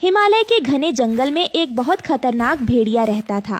हिमालय के घने जंगल में एक बहुत खतरनाक भेड़िया रहता था।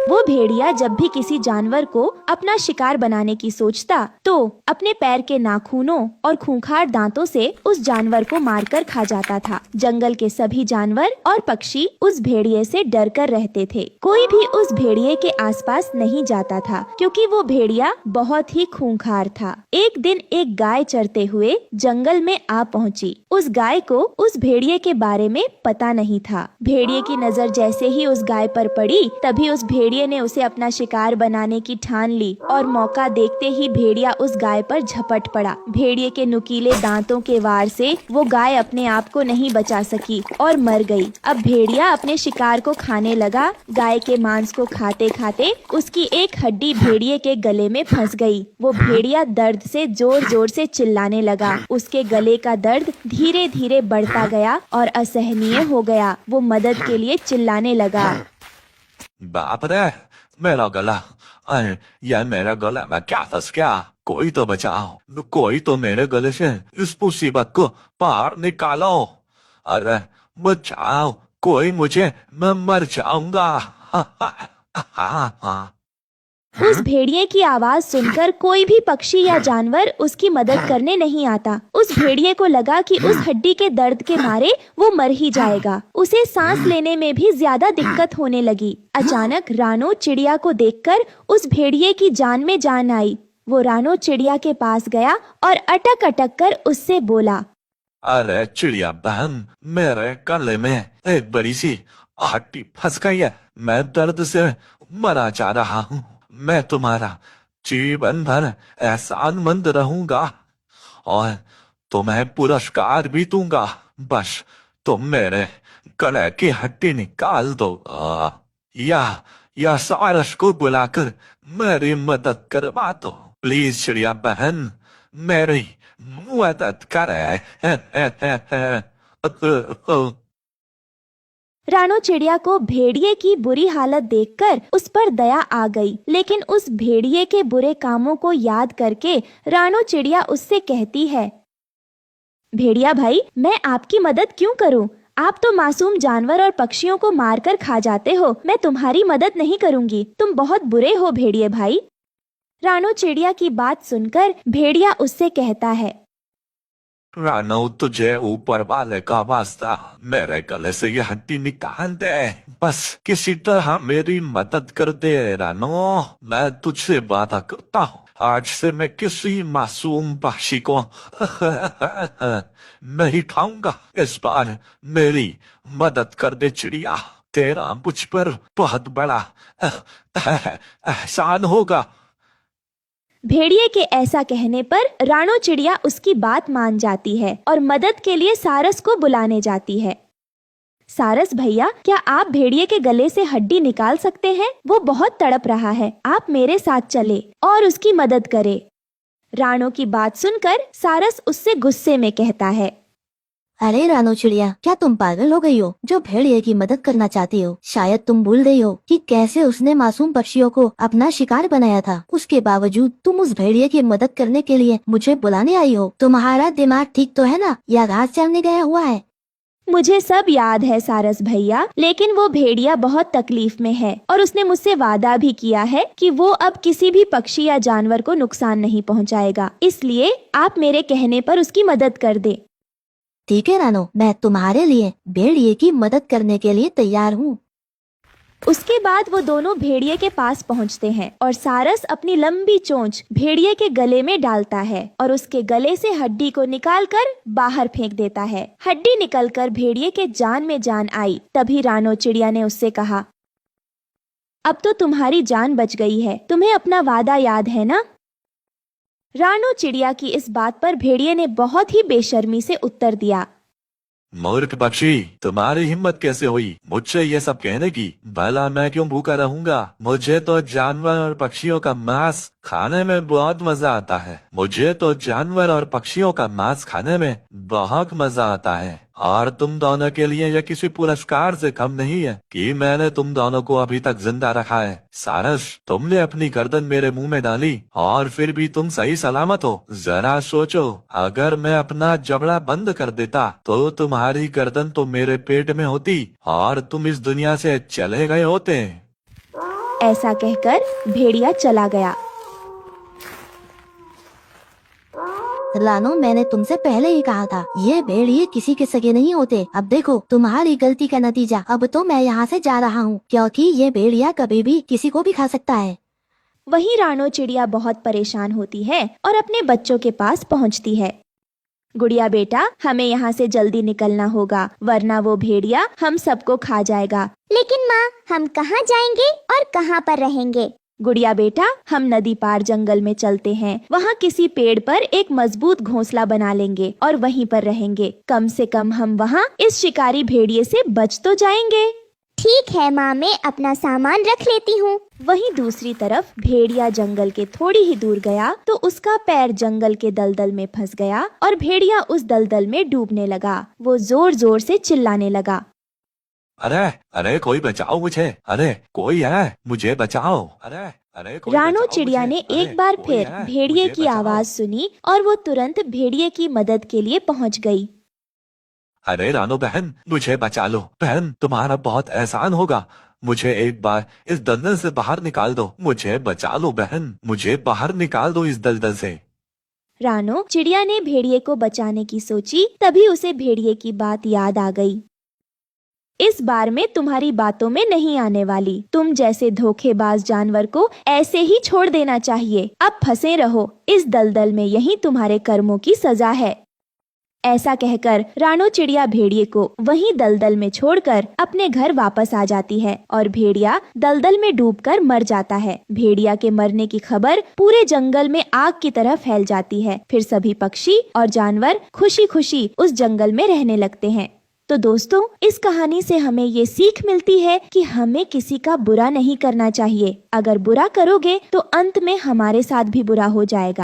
वो भेड़िया जब भी किसी जानवर को अपना शिकार बनाने की सोचता तो अपने पैर के नाखूनों और खूंखार दांतों से उस जानवर को मारकर खा जाता था। जंगल के सभी जानवर और पक्षी उस भेड़िए से डरकर रहते थे। कोई भी उस भेड़िए के आसपास नहीं जाता था क्योंकि वो भेड़िया बहुत ही खूंखार था। एक दिन एक गाय चरते हुए जंगल में आ पहुंची। उस गाय को उस भेड़िए के बारे में पता नहीं था। भेड़िए की नजर जैसे ही उस गाय पर पड़ी तभी उस भेड़िए ने उसे अपना शिकार बनाने की ठान ली और मौका देखते ही भेड़िया उस गाय पर झपट पड़ा। भेड़िए के नुकीले दांतों के वार से वो गाय अपने आप को नहीं बचा सकी और मर गई। अब भेड़िया अपने शिकार को खाने लगा। गाय के मांस को खाते खाते उसकी एक हड्डी भेड़िए के गले में फंस गई। वो भेड़िया दर्द से जोर जोर से चिल्लाने लगा। उसके गले का दर्द धीरे धीरे बढ़ता गया और असहनीय हो गया। वो मदद के लिए चिल्लाने लगा। बाप रे, मेरा गला, अरे यार मेरा गला, मैं क्या फंस गया, कोई तो बचाओ, कोई तो मेरे गले से इस मुसीबत को बाहर निकालो, अरे बचाओ कोई मुझे, मैं मर जाऊंगा। उस भेड़िए की आवाज सुनकर कोई भी पक्षी या जानवर उसकी मदद करने नहीं आता। उस भेड़िए को लगा कि उस हड्डी के दर्द के मारे वो मर ही जाएगा। उसे सांस लेने में भी ज्यादा दिक्कत होने लगी। अचानक रानो चिड़िया को देखकर उस भेड़िए की जान में जान आई। वो रानो चिड़िया के पास गया और अटक अटक कर उससे बोला, अरे चिड़िया बहन, मेरे गले में एक बड़ी सी हड्डी फंस गई है, मैं दर्द से मरा जा रहा हूँ। मैं तुम्हारा जीवन भर एहसानमंद रहूंगा और तुम्हें पुरस्कार भी दूंगा, बस तुम मेरे गले की हड्डी निकाल दो या सारस को बुलाकर मेरी मदद करवा दो। प्लीज चिड़िया बहन, मेरी मदद करे। रानो चिड़िया को भेड़िए की बुरी हालत देखकर उस पर दया आ गई। लेकिन उस भेड़िए के बुरे कामों को याद करके रानो चिड़िया उससे कहती है, भेड़िया भाई, मैं आपकी मदद क्यों करूं? आप तो मासूम जानवर और पक्षियों को मारकर खा जाते हो। मैं तुम्हारी मदद नहीं करूंगी। तुम बहुत बुरे हो भेड़िए भाई। रानो चिड़िया की बात सुनकर भेड़िया उससे कहता है, रानो, तुझे ऊपर वाले का वास्ता, मेरे गले से ये हड्डी निकाल दे, बस किसी तरह मेरी मदद कर दे रानो। मैं तुझसे वादा करता हूँ, आज से मैं किसी मासूम पक्षी को नहीं खाऊंगा। इस बार मेरी मदद कर दे चिड़िया, तेरा मुझ पर बहुत बड़ा एहसान होगा। भेड़िए के ऐसा कहने पर रानो चिड़िया उसकी बात मान जाती है और मदद के लिए सारस को बुलाने जाती है। सारस भैया, क्या आप भेड़िए के गले से हड्डी निकाल सकते हैं? वो बहुत तड़प रहा है। आप मेरे साथ चले और उसकी मदद करें। रानो की बात सुनकर सारस उससे गुस्से में कहता है, अरे रानो चिड़िया, क्या तुम पागल हो गई हो जो भेड़िए की मदद करना चाहती हो? शायद तुम भूल गई हो कि कैसे उसने मासूम पक्षियों को अपना शिकार बनाया था। उसके बावजूद तुम उस भेड़िए की मदद करने के लिए मुझे बुलाने आई हो। तुम्हारा दिमाग ठीक तो है ना, या घास चरने गया हुआ है? मुझे सब याद है सारस भैया, लेकिन वो भेड़िया बहुत तकलीफ में है और उसने मुझसे वादा भी किया है कि वो अब किसी भी पक्षी या जानवर को नुकसान नहीं पहुंचाएगा। इसलिए आप मेरे कहने पर उसकी मदद कर दे। ठीक है रानो, मैं तुम्हारे लिए भेड़िए की मदद करने के लिए तैयार हूँ। उसके बाद वो दोनों भेड़िए के पास पहुंचते हैं और सारस अपनी लंबी चोंच भेड़िए के गले में डालता है और उसके गले से हड्डी को निकालकर बाहर फेंक देता है। हड्डी निकलकर भेड़िए के जान में जान आई। तभी रानो चिड़िया ने उससे कहा, अब तो तुम्हारी जान बच गई है। तुम्हें अपना वादा याद है ना? रानो चिड़िया की इस बात पर भेड़िए ने बहुत ही बेशर्मी से उत्तर दिया, मूर्ख पक्षी, तुम्हारी हिम्मत कैसे हुई मुझसे ये सब कहने की? भला मैं क्यों भूखा रहूंगा? मुझे तो जानवर और पक्षियों का मांस खाने में बहुत मजा आता है। मुझे तो जानवर और पक्षियों का मांस खाने में बहुत मजा आता है और तुम दोनों के लिए यह किसी पुरस्कार से कम नहीं है कि मैंने तुम दोनों को अभी तक जिंदा रखा है। सारस, तुमने अपनी गर्दन मेरे मुंह में डाली और फिर भी तुम सही सलामत हो। जरा सोचो, अगर मैं अपना जबड़ा बंद कर देता तो तुम्हारी गर्दन तो मेरे पेट में होती और तुम इस दुनिया से चले गए होते। ऐसा कहकर भेड़िया चला गया। रानो, मैंने तुमसे पहले ही कहा था, ये भेड़िए किसी के सगे नहीं होते। अब देखो तुम्हारी गलती का नतीजा। अब तो मैं यहाँ से जा रहा हूँ, क्योंकि ये भेड़िया कभी भी किसी को भी खा सकता है। वहीं रानो चिड़िया बहुत परेशान होती है और अपने बच्चों के पास पहुँचती है। गुड़िया बेटा, हमें यहाँ से जल्दी निकलना होगा, वरना वो भेड़िया हम सबको खा जाएगा। लेकिन माँ, हम कहाँ जाएंगे और कहाँ पर रहेंगे? गुड़िया बेटा, हम नदी पार जंगल में चलते हैं। वहाँ किसी पेड़ पर एक मजबूत घोंसला बना लेंगे और वहीं पर रहेंगे। कम से कम हम वहाँ इस शिकारी भेड़िए से बच तो जाएंगे। ठीक है माँ, मैं अपना सामान रख लेती हूँ। वहीं दूसरी तरफ भेड़िया जंगल के थोड़ी ही दूर गया तो उसका पैर जंगल के दलदल में फंस गया और भेड़िया उस दलदल में डूबने लगा। वो जोर जोर से चिल्लाने लगा, अरे अरे कोई बचाओ मुझे, अरे कोई है, मुझे बचाओ, अरे अरे कोई रानो बचाओ चिड़िया मुझे, ने अरे, एक बार कोई फिर है, भेड़िए मुझे की बचाओ। आवाज सुनी और वो तुरंत भेड़िए की मदद के लिए पहुंच गई। अरे रानो बहन, मुझे बचा लो बहन, तुम्हारा बहुत एहसान होगा। मुझे एक बार इस दलदल से बाहर निकाल दो, मुझे बचा लो बहन, मुझे बाहर निकाल दो इस दलदल से। रानो चिड़िया ने भेड़िए को बचाने की सोची, तभी उसे भेड़िए की बात याद आ गई। इस बार मैं तुम्हारी बातों में नहीं आने वाली। तुम जैसे धोखेबाज जानवर को ऐसे ही छोड़ देना चाहिए। अब फंसे रहो इस दलदल में, यही तुम्हारे कर्मों की सजा है। ऐसा कहकर रानो चिड़िया भेड़िए को वहीं दलदल में छोड़कर अपने घर वापस आ जाती है और भेड़िया दलदल में डूबकर मर जाता है। भेड़िया के मरने की खबर पूरे जंगल में आग की तरह फैल जाती है। फिर सभी पक्षी और जानवर खुशी खुशी उस जंगल में रहने लगते हैं। तो दोस्तों, इस कहानी से हमें ये सीख मिलती है कि हमें किसी का बुरा नहीं करना चाहिए। अगर बुरा करोगे तो अंत में हमारे साथ भी बुरा हो जाएगा।